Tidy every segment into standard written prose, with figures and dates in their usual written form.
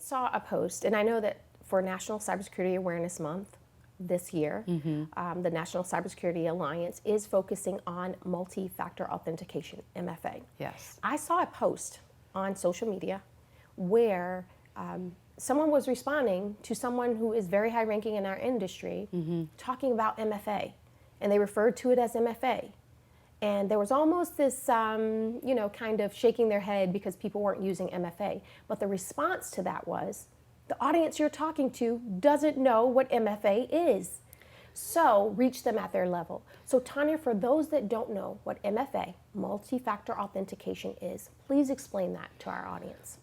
saw a post, and I know that for National Cybersecurity Awareness Month this year, the National Cybersecurity Alliance is focusing on multi-factor authentication, MFA. Yes. I saw a post on social media where someone was responding to someone who is very high ranking in our industry, talking about MFA, and they referred to it as MFA. And there was almost this, kind of shaking their head because people weren't using MFA. But the response to that was, the audience you're talking to doesn't know what MFA is. So reach them at their level. So Tanya, for those that don't know what MFA, multi-factor authentication, is, please explain that to our audience.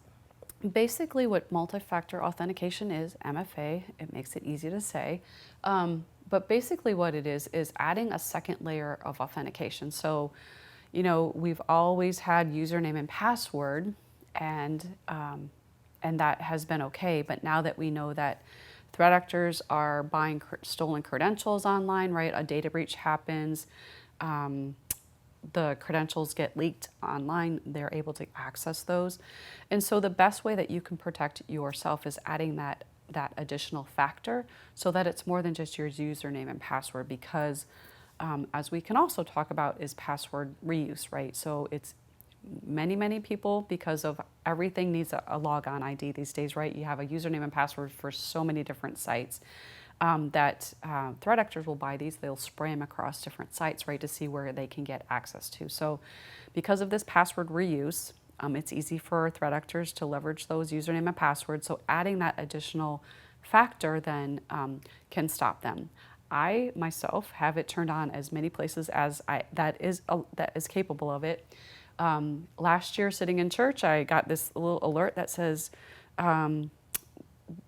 Basically what multi-factor authentication is, MFA, it makes it easy to say, but basically what it is adding a second layer of authentication. So, we've always had username and password, and that has been okay, but now that we know that threat actors are buying stolen credentials online, right? A data breach happens, the credentials get leaked online, they're able to access those. And so the best way that you can protect yourself is adding that additional factor so that it's more than just your username and password, because as we can also talk about is password reuse, right? So it's many people, because of everything needs a logon ID these days, right? You have a username and password for so many different sites. That threat actors will buy these, they'll spray them across different sites, right, to see where they can get access to. So because of this password reuse, it's easy for threat actors to leverage those username and passwords. So adding that additional factor then can stop them. I myself have it turned on as many places as that is capable of it. Last year, sitting in church, I got this little alert that says,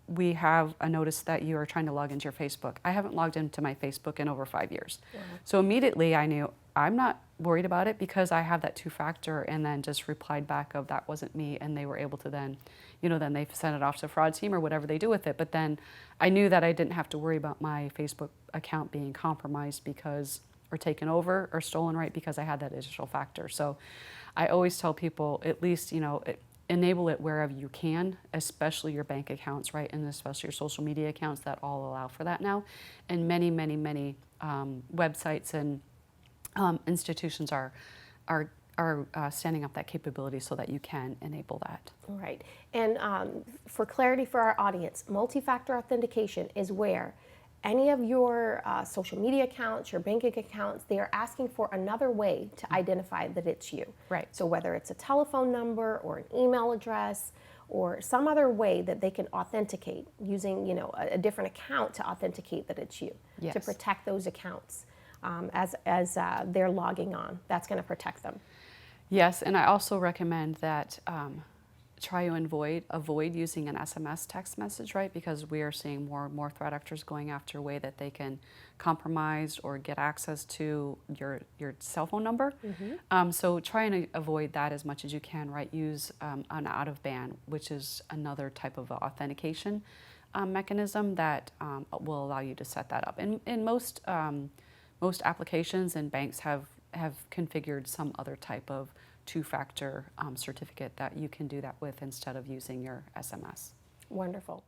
we have a notice that you are trying to log into your Facebook. I haven't logged into my Facebook in over 5 years. Wow. So immediately I knew I'm not worried about it because I have that two-factor, and then just replied back of that wasn't me, and they were able to then, then they send it off to fraud team or whatever they do with it. But then I knew that I didn't have to worry about my Facebook account being compromised or taken over or stolen, right, because I had that additional factor. So I always tell people, at least, enable it wherever you can, especially your bank accounts, right, and especially your social media accounts that all allow for that now. And many websites and institutions are standing up that capability so that you can enable that. Right. And for clarity for our audience, multi-factor authentication is where any of your social media accounts, your banking accounts, they are asking for another way to identify that it's you. Right. So whether it's a telephone number or an email address or some other way that they can authenticate using, a different account to authenticate that it's you. Yes. To protect those accounts as they're logging on. That's going to protect them. Yes, and I also recommend that try to avoid using an SMS text message, right? Because we are seeing more and more threat actors going after a way that they can compromise or get access to your cell phone number. So try and avoid that as much as you can, right? Use an out of band, which is another type of authentication mechanism that will allow you to set that up. And most applications and banks have configured some other type of two-factor certificate that you can do that with instead of using your SMS. Wonderful.